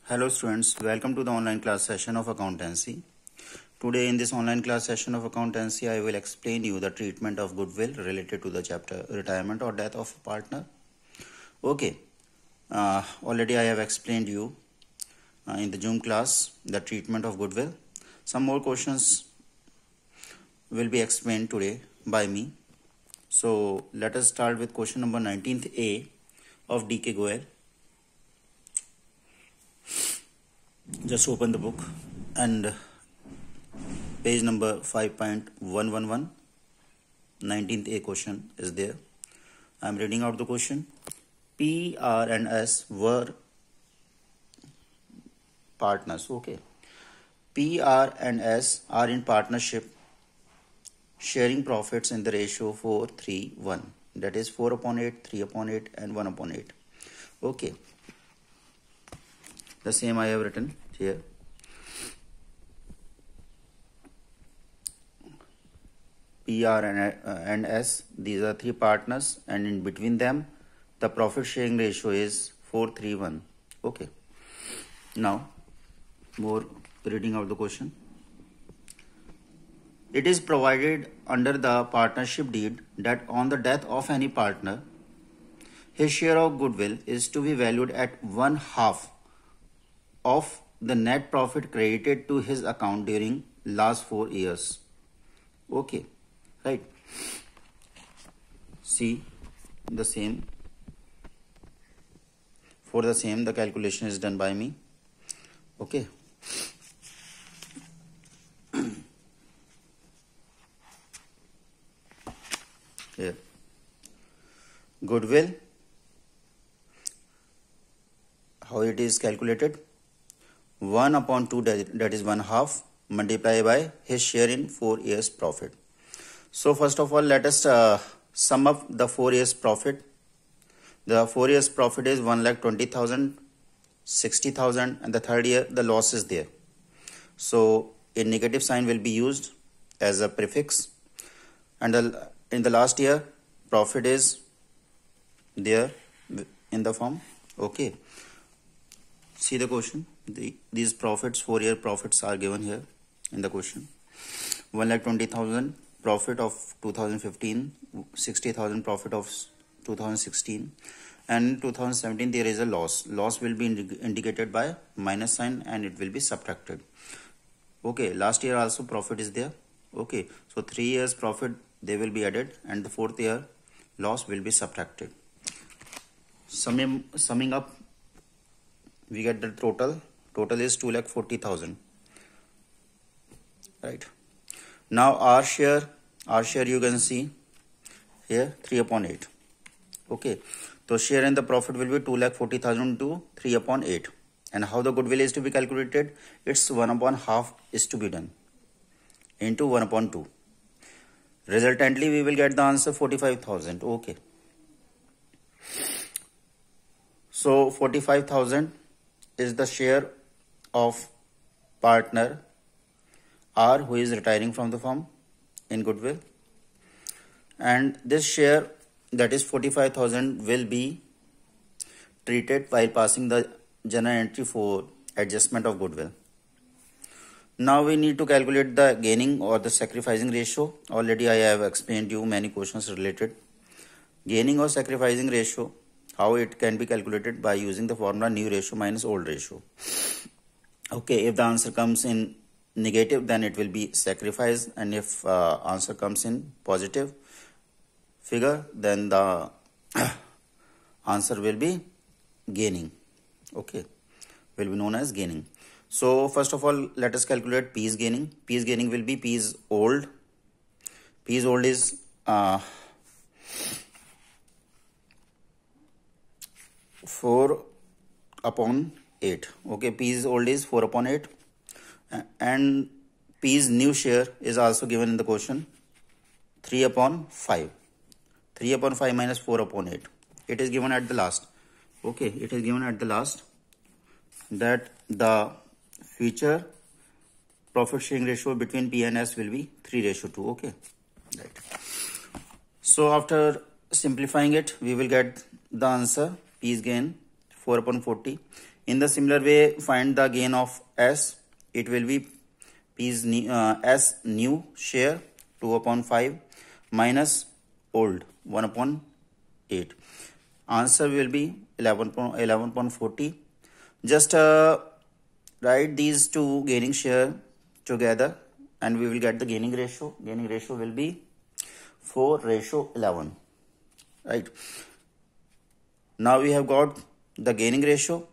Hello students, welcome to the online class session of accountancy. Today in this online class session of accountancy, I will explain you the treatment of goodwill related to the chapter retirement or death of a partner. Okay, already I have explained you in the Zoom class the treatment of goodwill. Some more questions will be explained today by me. So let us start with question number 19th A of D.K. Goel. Just open the book and page number 5.111, 19th A question is there. I am reading out the question. P, R and S were partners. Okay. P, R and S are in partnership, sharing profits in the ratio 4:3:1. That is 4/8, 3/8 and 1/8. Okay. The same I have written here. P, R and S, these are three partners, and in between them the profit sharing ratio is 4:3:1. Okay. Now more reading out the question. It is provided under the partnership deed that on the death of any partner, his share of goodwill is to be valued at 1/2 of the net profit credited to his account during last 4 years. Okay, right. See the same. For the same, the calculation is done by me. Okay. Here. Goodwill. How it is calculated? 1/2, that is 1/2, multiplied by his share in 4 years profit. So first of all, let us sum up the 4 years profit. The 4 years profit is 1,20,000, 60,000, and the third year the loss is there. So a negative sign will be used as a prefix, and in the last year profit is there in the form. Okay. See the question. These profits, 4 year profits are given here in the question. 1,20,000 profit of 2015, 60,000 profit of 2016, and 2017 there is a loss. Loss will be indicated by minus sign and it will be subtracted. Okay, last year also profit is there. Okay, so 3 years profit they will be added and the 4th year loss will be subtracted. Summing up, we get the total. Total is 2,40,000. Right. Now our share you can see here 3/8. Okay. So share in the profit will be 2,40,000 to 3/8. And how the goodwill is to be calculated? It's 1/2 is to be done into 1/2. Resultantly, we will get the answer 45,000. Okay. So 45,000 is the share of partner R who is retiring from the firm in goodwill, and this share, that is 45,000, will be treated while passing the journal entry for adjustment of goodwill. Now we need to calculate the gaining or the sacrificing ratio. Already I have explained you many questions related. Gaining or sacrificing ratio, how it can be calculated by using the formula new ratio minus old ratio. Okay, if the answer comes in negative, then it will be sacrifice, and if answer comes in positive figure, then the answer will be gaining. Okay, will be known as gaining. So first of all, let us calculate P's gaining. P's gaining will be P's old. P's old is 4/8. Okay, P's old is 4/8, and P's new share is also given in the question 3/5. 3/5 minus 4/8. It is given at the last. Okay, it is given at the last that the future profit sharing ratio between P and S will be 3:2. Okay, right. So after simplifying it, we will get the answer P's gain 4/40. In the similar way, find the gain of S. It will be P's S new share 2 upon 5 minus old 1 upon 8. Answer will be 11.40. Just write these two gaining share together and we will get the gaining ratio. Gaining ratio will be 4:11. Right. Now we have got the gaining ratio.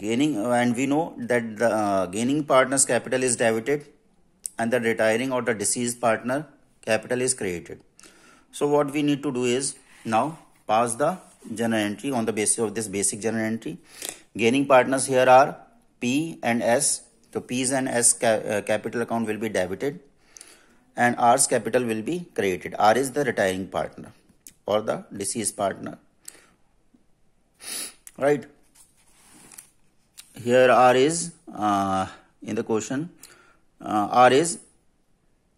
And we know that the gaining partner's capital is debited and the retiring or the deceased partner capital is credited. So what we need to do is now pass the journal entry on the basis of this basic journal entry. Gaining partners here are P and S. So P's and S capital account will be debited and R's capital will be credited. R is the retiring partner or the deceased partner. Right. Here R is in the question R is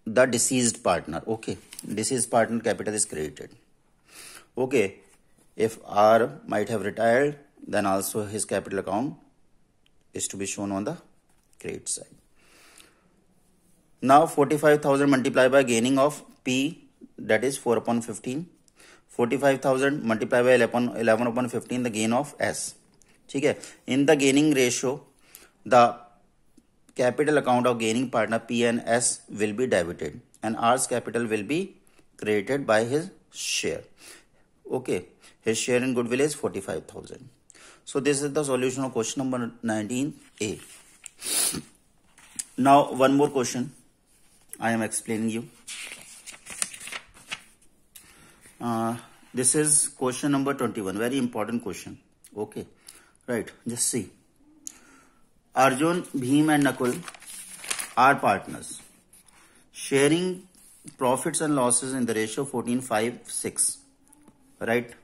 the deceased partner. Okay, deceased partner capital is credited. Okay, if R might have retired, then also his capital account is to be shown on the credit side. Now 45,000 multiplied by gaining of P, that is 4 upon 15. 45,000 multiplied by 11 upon 15, the gain of S. Okay. In the gaining ratio, the capital account of gaining partner P and S will be debited and R's capital will be credited by his share. Okay, his share in goodwill is 45,000. So this is the solution of question number 19A. Now one more question I am explaining you. This is question number 21, very important question. Okay, right, just see. Arjun, Bhim and Nakul are partners, sharing profits and losses in the ratio 14:5:6. Right?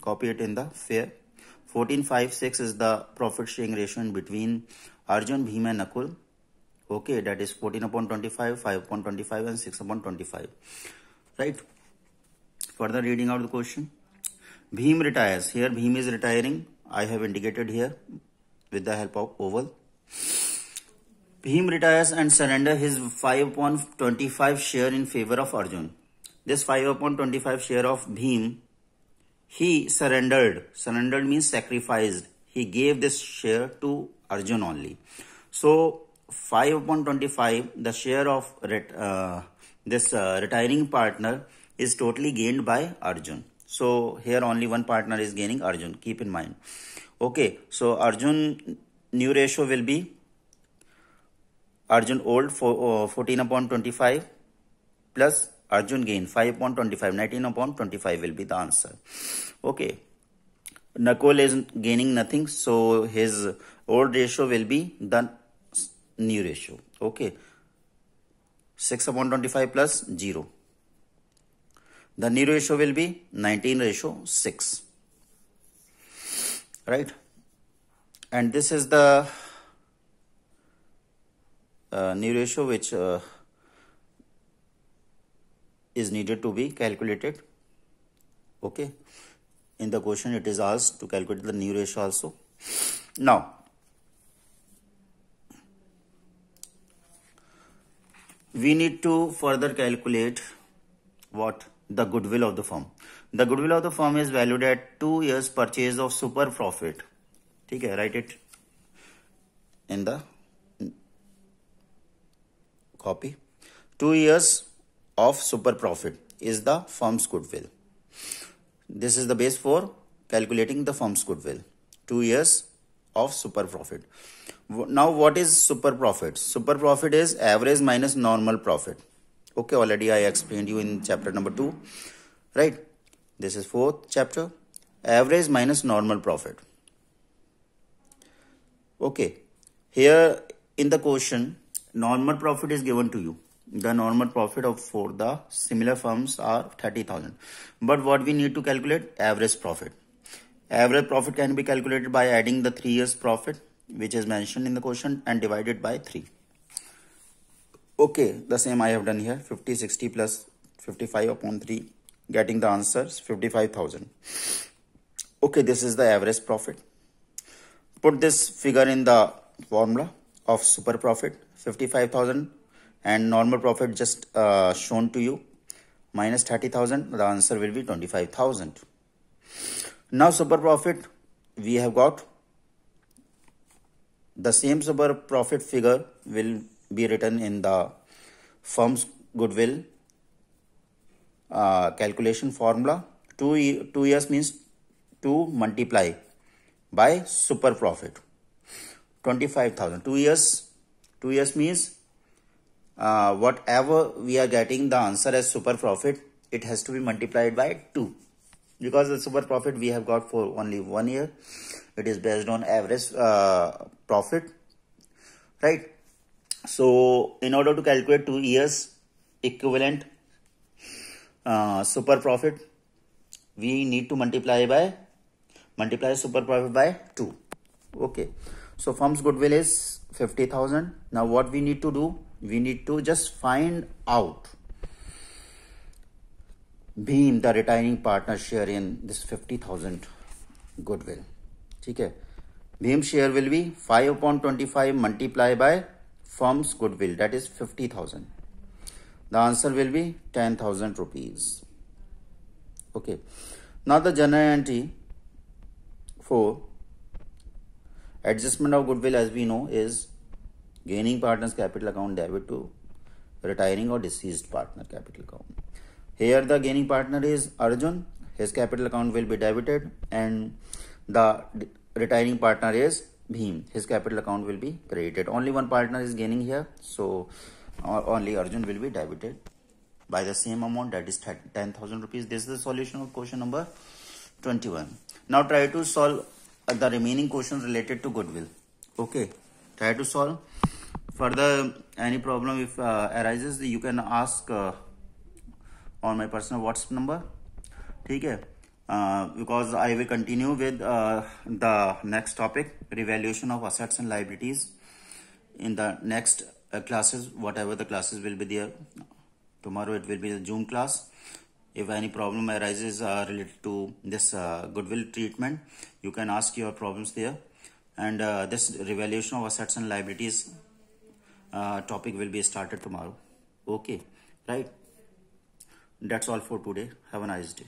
Copy it in the fair. 14:5:6 is the profit sharing ratio in between Arjun, Bhim and Nakul. Okay, that is 14 upon 25, 5 upon 25 and 6 upon 25. Right? Further reading out the question. Bhim retires. Here Bhim is retiring. I have indicated here with the help of oval. Bhim retires and surrender his 5 upon 25 share in favor of Arjun. This 5 upon 25 share of Bhim, he surrendered. Surrendered means sacrificed. He gave this share to Arjun only. So 5 upon 25, the share of this retiring partner is totally gained by Arjun. So here only one partner is gaining, Arjun. Keep in mind. Okay, so Arjun new ratio will be Arjun old 14 upon 25 plus Arjun gain 5 upon 25, 19 upon 25 will be the answer. Okay, Nakul is gaining nothing, so his old ratio will be the new ratio. Okay, 6 upon 25 plus 0. The new ratio will be 19:6. Right? And this is the new ratio which is needed to be calculated. Okay. In the question it is asked to calculate the new ratio also. Now, we need to further calculate what? The goodwill of the firm. The goodwill of the firm is valued at 2 years purchase of super profit. Okay, write it in the copy. 2 years of super profit is the firm's goodwill. This is the base for calculating the firm's goodwill. 2 years of super profit. Now what is super profit? Super profit is average minus normal profit. Okay, already I explained you in chapter number 2. Right? This is 4th chapter. Average minus normal profit. Okay. Here in the question, normal profit is given to you. The normal profit for the similar firms are 30,000. But what we need to calculate? Average profit. Average profit can be calculated by adding the 3 years profit, which is mentioned in the question, and divided by 3. Okay, the same I have done here. 50, 60 plus 55 upon 3, getting the answers 55,000. Okay, this is the average profit. Put this figure in the formula of super profit, 55,000, and normal profit just shown to you, minus 30,000. The answer will be 25,000. Now super profit, we have got the same super profit figure will be written in the firm's goodwill calculation formula. 2 years means 2 multiply by super profit, 25,000. 2 years means whatever we are getting the answer as super profit, it has to be multiplied by 2, because the super profit we have got for only 1 year. It is based on average profit, right? So in order to calculate 2 years equivalent super profit, we need to multiply super profit by 2. Okay, so firm's goodwill is 50,000. Now what we need to do, we need to just find out Bheem, the retiring partner, share in this 50,000 goodwill. ठीक है, Bheem share will be 5/25 multiplied by firm's goodwill, that is 50,000. The answer will be 10,000 rupees. Okay, now the journal entry for adjustment of goodwill, as we know, is gaining partner's capital account debit to retiring or deceased partner capital account. Here the gaining partner is Arjun, his capital account will be debited, and the retiring partner is Bheem, his capital account will be credited. Only one partner is gaining here, so only Arjun will be debited by the same amount, that is 10,000 rupees. This is the solution of question number 21. Now try to solve the remaining questions related to goodwill. Okay, try to solve. Further, any problem if arises, you can ask on my personal WhatsApp number. ठीक है, because I will continue with the next topic, revaluation of assets and liabilities, in the next classes, whatever the classes will be there. Tomorrow it will be the Zoom class. If any problem arises related to this goodwill treatment, you can ask your problems there. And this revaluation of assets and liabilities topic will be started tomorrow. Okay, right? That's all for today. Have a nice day.